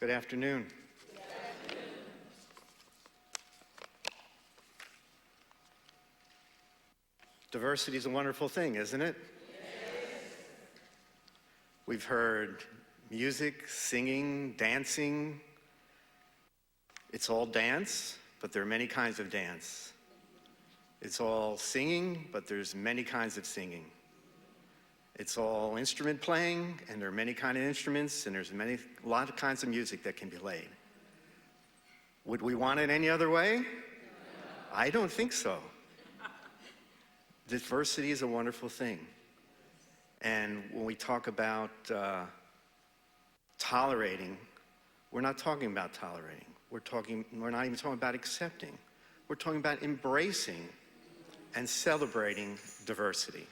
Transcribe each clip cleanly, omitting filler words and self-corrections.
Good afternoon. Diversity is a wonderful thing, isn't it? Yes. We've heard music, singing, dancing. It's all dance, but there are many kinds of dance. It's all singing, but there's many kinds of singing. It's all instrument playing, and there are many kinds of instruments, and there's a lot of kinds of music that can be played. Would we want it any other way? I don't think so. Diversity is a wonderful thing. And when we talk about tolerating, we're not talking about tolerating. We're not even talking about accepting. We're talking about embracing and celebrating diversity.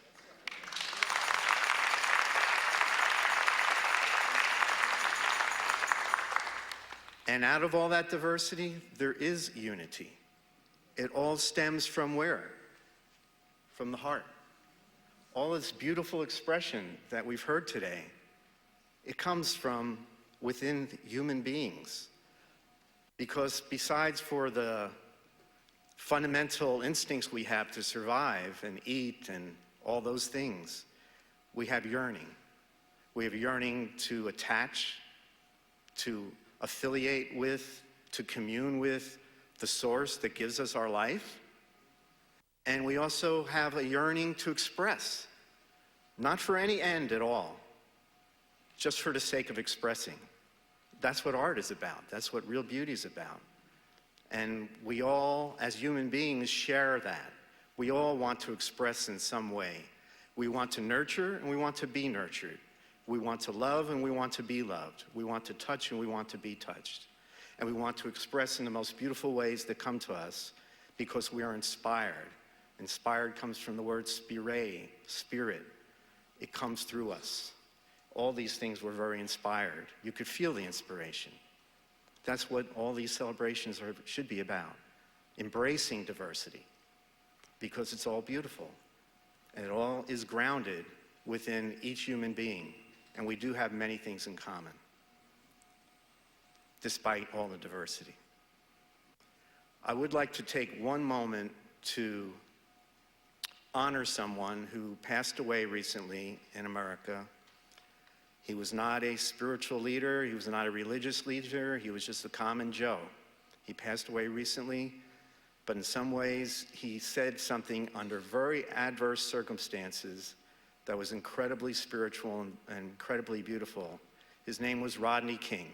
And out of all that diversity, there is unity. It all stems from where? From the heart. All this beautiful expression that we've heard today, it comes from within human beings. Because besides for the fundamental instincts we have to survive and eat and all those things, we have yearning. We have yearning to attach, to affiliate with, to commune with the source that gives us our life. And we also have a yearning to express, not for any end at all, just for the sake of expressing. That's what art is about. That's what real beauty is about. And we all, as human beings, share that. We all want to express in some way. We want to nurture and we want to be nurtured. We want to love and we want to be loved. We want to touch and we want to be touched. And we want to express in the most beautiful ways that come to us because we are inspired. Inspired comes from the word spire, spirit. It comes through us. All these things were very inspired. You could feel the inspiration. That's what all these celebrations should be about. Embracing diversity because it's all beautiful. And it all is grounded within each human being. And we do have many things in common, despite all the diversity. I would like to take one moment to honor someone who passed away recently in America. He was not a spiritual leader, he was not a religious leader, he was just a common Joe. He passed away recently, but in some ways he said something under very adverse circumstances that was incredibly spiritual and incredibly beautiful. His name was Rodney King.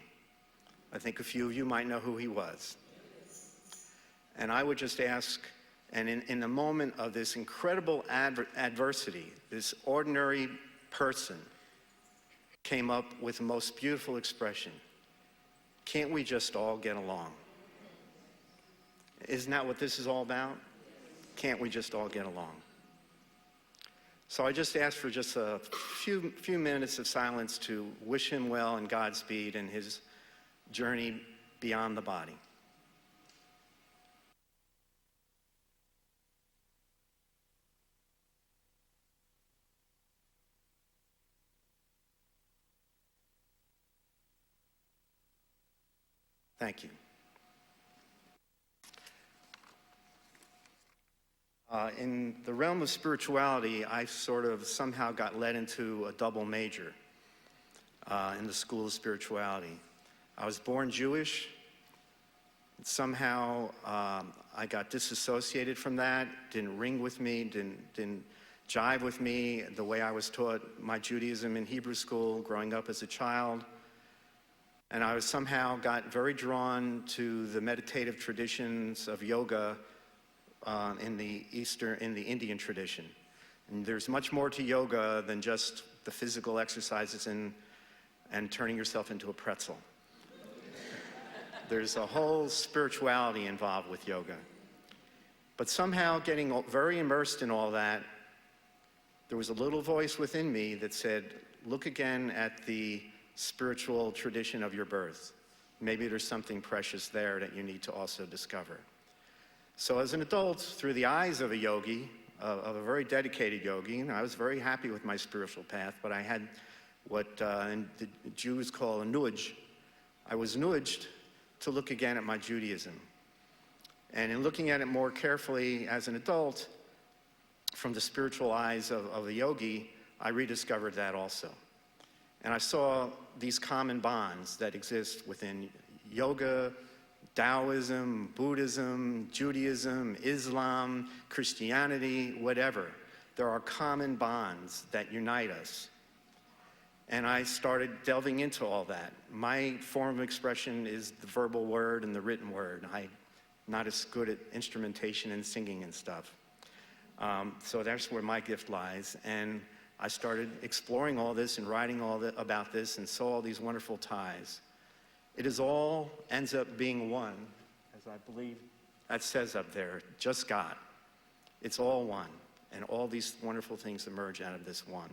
I think a few of you might know who he was. And I would just ask, and in the moment of this incredible adversity, this ordinary person came up with the most beautiful expression. Can't we just all get along? Isn't that what this is all about? Can't we just all get along? So I just ask for just a few minutes of silence to wish him well and Godspeed in his journey beyond the body. Thank you. In the realm of spirituality, I sort of somehow got led into a double major in the School of Spirituality. I was born Jewish. Somehow I got disassociated from that, didn't ring with me, didn't jive with me the way I was taught my Judaism in Hebrew school growing up as a child. And I was somehow got very drawn to the meditative traditions of yoga in the Indian tradition. And there's much more to yoga than just the physical exercises and turning yourself into a pretzel. There's a whole spirituality involved with yoga. But somehow getting very immersed in all that, there was a little voice within me that said, look again at the spiritual tradition of your birth. Maybe there's something precious there that you need to also discover. So as an adult, through the eyes of a yogi, of a very dedicated yogi, and I was very happy with my spiritual path, but I had what the Jews call a nudge, I was nudged to look again at my Judaism. And in looking at it more carefully as an adult, from the spiritual eyes of a yogi, I rediscovered that also. And I saw these common bonds that exist within yoga, Taoism, Buddhism, Judaism, Islam, Christianity, whatever. There are common bonds that unite us. And I started delving into all that. My form of expression is the verbal word and the written word. I'm not as good at instrumentation and singing and stuff. So that's where my gift lies. And I started exploring all this and writing about this and saw all these wonderful ties. It is all ends up being one, as I believe that says up there, just God. It's all one, and all these wonderful things emerge out of this one.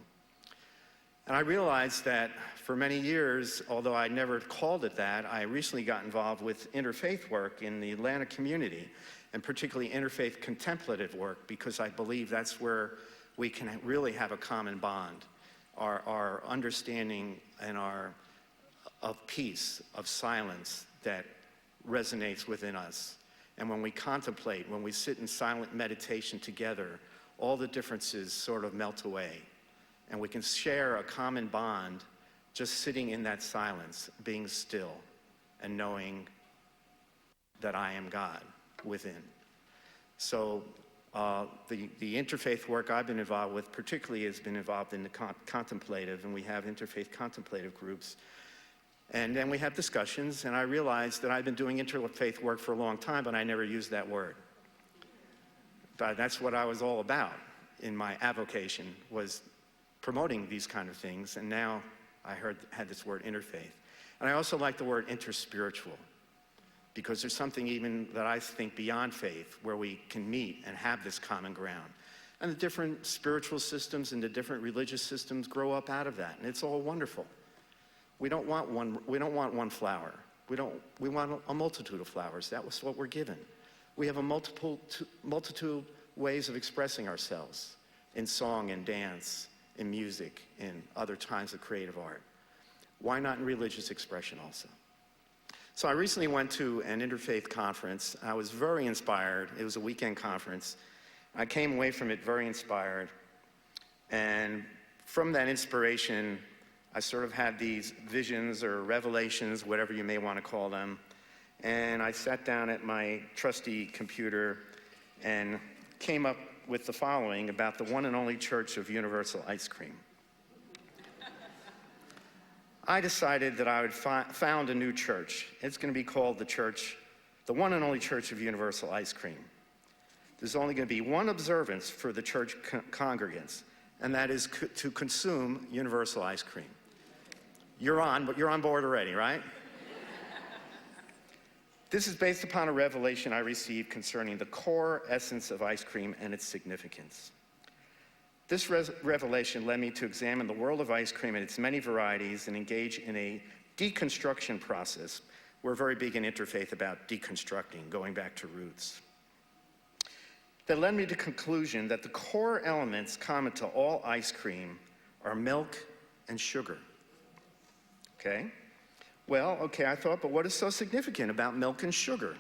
And I realized that for many years, although I never called it that, I recently got involved with interfaith work in the Atlanta community, and particularly interfaith contemplative work, because I believe that's where we can really have a common bond, our understanding and of peace, of silence that resonates within us. And when we contemplate, when we sit in silent meditation together, all the differences sort of melt away. And we can share a common bond just sitting in that silence, being still, and knowing that I am God within. So the interfaith work I've been involved with particularly has been involved in the contemplative, and we have interfaith contemplative groups. And then we have discussions, and I realized that I've been doing interfaith work for a long time, but I never used that word. But that's what I was all about in my avocation, was promoting these kind of things, and now I had this word interfaith. And I also like the word interspiritual, because there's something even that I think beyond faith where we can meet and have this common ground. And the different spiritual systems and the different religious systems grow up out of that, and it's all wonderful. We don't want one flower. We want a multitude of flowers. That was what we're given. We have a multitude ways of expressing ourselves in song and dance, in music, in other kinds of creative art. Why not in religious expression also? So I recently went to an interfaith conference. I was very inspired. It was a weekend conference. I came away from it very inspired. And from that inspiration, I sort of had these visions or revelations, whatever you may want to call them. And I sat down at my trusty computer and came up with the following about the one and only Church of Universal Ice Cream. I decided that I would found a new church. It's going to be called the one and only Church of Universal Ice Cream. There's only going to be one observance for the church congregants, and that is to consume universal ice cream. You're on board already, right? This is based upon a revelation I received concerning the core essence of ice cream and its significance. This revelation led me to examine the world of ice cream and its many varieties and engage in a deconstruction process. We're very big in interfaith about deconstructing, going back to roots. That led me to the conclusion that the core elements common to all ice cream are milk and sugar. Okay? Well, okay, I thought, but what is so significant about milk and sugar?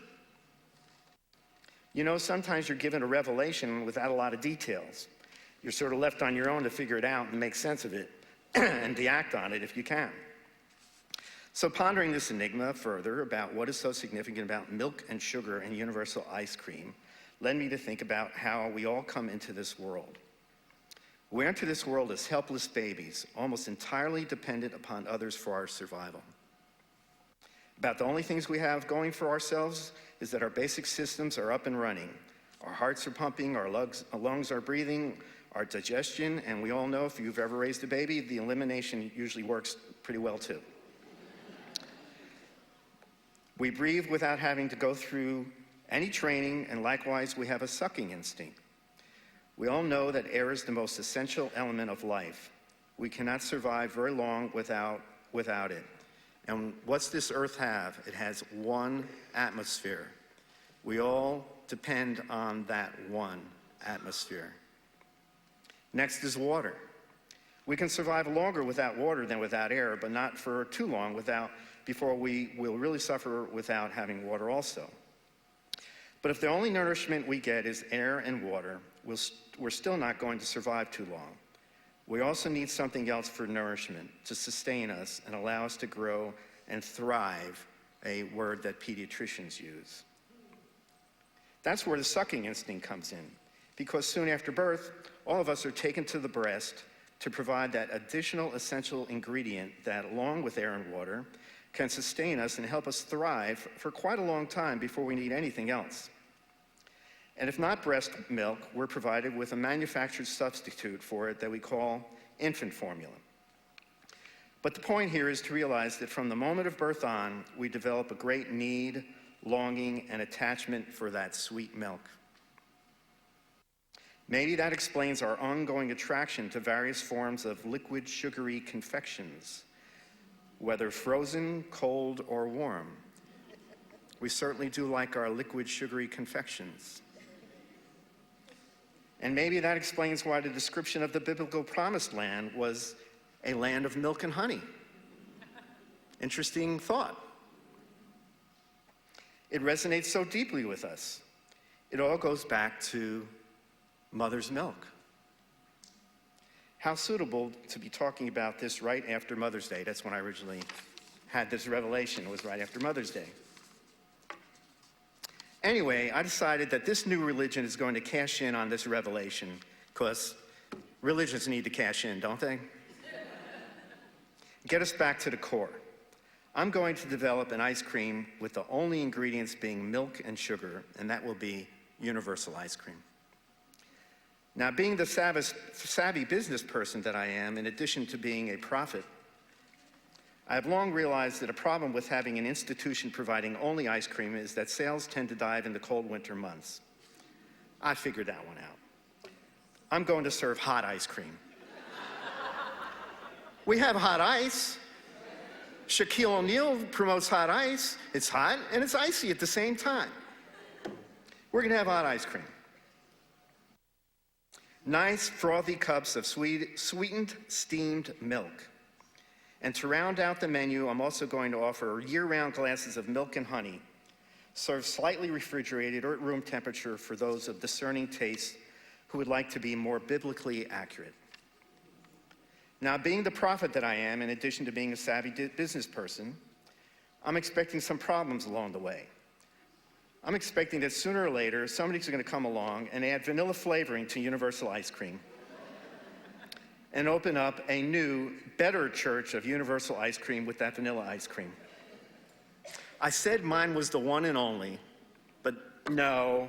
You know, sometimes you're given a revelation without a lot of details. You're sort of left on your own to figure it out and make sense of it and to act on it if you can. So pondering this enigma further about what is so significant about milk and sugar and universal ice cream led me to think about how we all come into this world. We enter this world as helpless babies, almost entirely dependent upon others for our survival. About the only things we have going for ourselves is that our basic systems are up and running. Our hearts are pumping, our lungs are breathing, our digestion, and we all know if you've ever raised a baby, the elimination usually works pretty well too. We breathe without having to go through any training, and likewise we have a sucking instinct. We all know that air is the most essential element of life. We cannot survive very long without it. And what's this earth have? It has one atmosphere. We all depend on that one atmosphere. Next is water. We can survive longer without water than without air, but not for too long before we will really suffer without having water also. But if the only nourishment we get is air and water, we're still not going to survive too long. We also need something else for nourishment to sustain us and allow us to grow and thrive, a word that pediatricians use. That's where the sucking instinct comes in, because soon after birth, all of us are taken to the breast to provide that additional essential ingredient that, along with air and water, can sustain us and help us thrive for quite a long time before we need anything else. And if not breast milk, we're provided with a manufactured substitute for it that we call infant formula. But the point here is to realize that from the moment of birth on, we develop a great need, longing, and attachment for that sweet milk. Maybe that explains our ongoing attraction to various forms of liquid sugary confections, whether frozen, cold, or warm. We certainly do like our liquid sugary confections. And maybe that explains why the description of the biblical promised land was a land of milk and honey. Interesting thought. It resonates so deeply with us. It all goes back to mother's milk. How suitable to be talking about this right after Mother's Day. That's when I originally had this revelation. It was right after Mother's Day. Anyway, I decided that this new religion is going to cash in on this revelation, because religions need to cash in, don't they? Get us back to the core. I'm going to develop an ice cream with the only ingredients being milk and sugar, and that will be universal ice cream. Now, being the savvy business person that I am, in addition to being a prophet, I have long realized that a problem with having an institution providing only ice cream is that sales tend to dive in the cold winter months. I figured that one out. I'm going to serve hot ice cream. We have hot ice. Shaquille O'Neal promotes hot ice. It's hot and it's icy at the same time. We're going to have hot ice cream. Nice, frothy cups of sweetened, steamed milk. And to round out the menu, I'm also going to offer year-round glasses of milk and honey, served slightly refrigerated or at room temperature for those of discerning taste who would like to be more biblically accurate. Now, being the prophet that I am, in addition to being a savvy business person, I'm expecting some problems along the way. I'm expecting that sooner or later, somebody's going to come along and add vanilla flavoring to universal ice cream and open up a new, better church of universal ice cream with that vanilla ice cream. I said mine was the one and only, but no.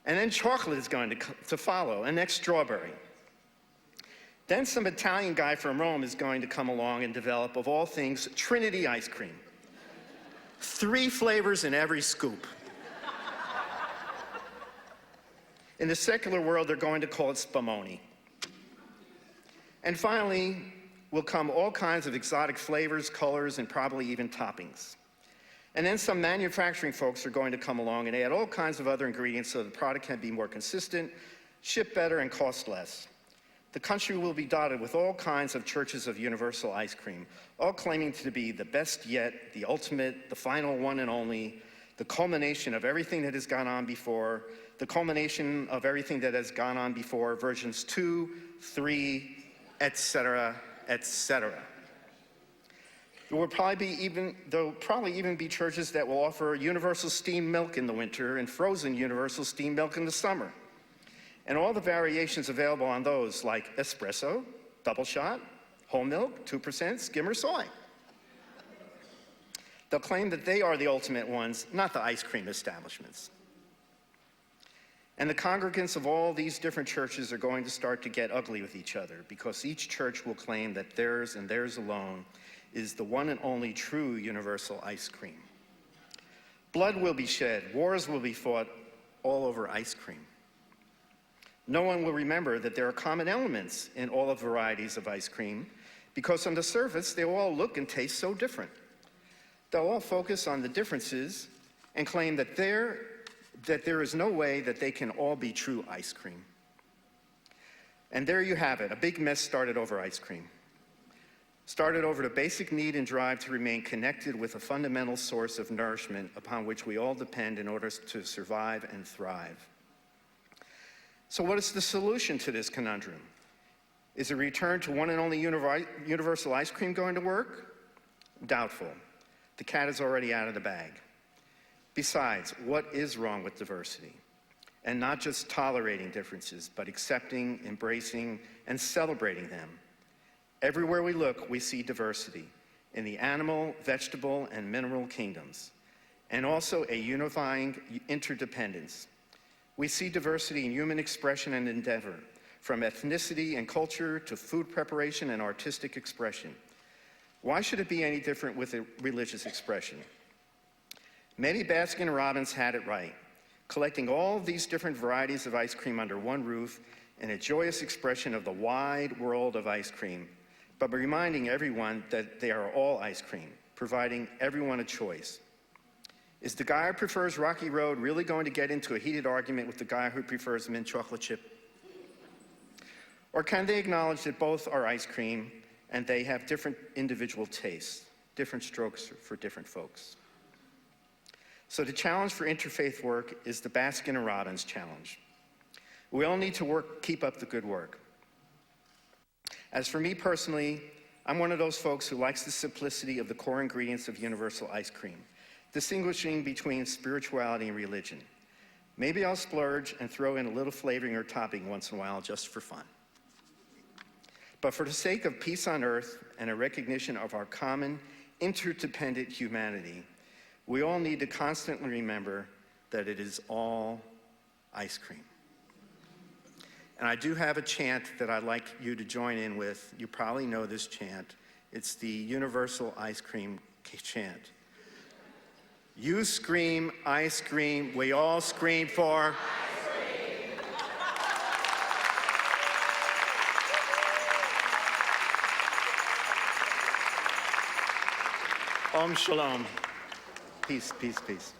And then chocolate is going to follow, and next strawberry. Then some Italian guy from Rome is going to come along and develop, of all things, Trinity ice cream. 3 flavors in every scoop. In the secular world, they're going to call it spumoni. And finally, will come all kinds of exotic flavors, colors, and probably even toppings. And then some manufacturing folks are going to come along and add all kinds of other ingredients so the product can be more consistent, ship better, and cost less. The country will be dotted with all kinds of churches of universal ice cream, all claiming to be the best yet, the ultimate, the final one and only, the culmination of everything that has gone on before, the culmination of everything that has gone on before, versions 2, 3, etc., etc. There'll probably even be churches that will offer universal steamed milk in the winter and frozen universal steamed milk in the summer. And all the variations available on those, like espresso, double shot, whole milk, 2%, skim or soy. They'll claim that they are the ultimate ones, not the ice cream establishments. And the congregants of all these different churches are going to start to get ugly with each other, because each church will claim that theirs and theirs alone is the one and only true universal ice cream. Blood will be shed, wars will be fought all over ice cream. No one will remember that there are common elements in all of the varieties of ice cream, because on the surface, they will all look and taste so different. They'll all focus on the differences and claim that there is no way that they can all be true ice cream. And there you have it, a big mess started over ice cream. Started over the basic need and drive to remain connected with a fundamental source of nourishment upon which we all depend in order to survive and thrive. So what is the solution to this conundrum? Is a return to one and only universal ice cream going to work? Doubtful. The cat is already out of the bag. Besides, what is wrong with diversity? And not just tolerating differences, but accepting, embracing, and celebrating them. Everywhere we look, we see diversity in the animal, vegetable, and mineral kingdoms, and also a unifying interdependence. We see diversity in human expression and endeavor, from ethnicity and culture to food preparation and artistic expression. Why should it be any different with a religious expression? Maybe Baskin-Robbins had it right, collecting all of these different varieties of ice cream under one roof in a joyous expression of the wide world of ice cream, but reminding everyone that they are all ice cream, providing everyone a choice. Is the guy who prefers Rocky Road really going to get into a heated argument with the guy who prefers mint chocolate chip? Or can they acknowledge that both are ice cream and they have different individual tastes, different strokes for different folks? So the challenge for interfaith work is the Baskin-Robbins challenge. We all need to keep up the good work. As for me personally, I'm one of those folks who likes the simplicity of the core ingredients of universal ice cream, distinguishing between spirituality and religion. Maybe I'll splurge and throw in a little flavoring or topping once in a while just for fun. But for the sake of peace on earth and a recognition of our common, interdependent humanity, we all need to constantly remember that it is all ice cream. And I do have a chant that I'd like you to join in with. You probably know this chant. It's the universal ice cream chant. You scream, I scream, we all scream for ice cream. Om Shalom. Peace, peace, peace.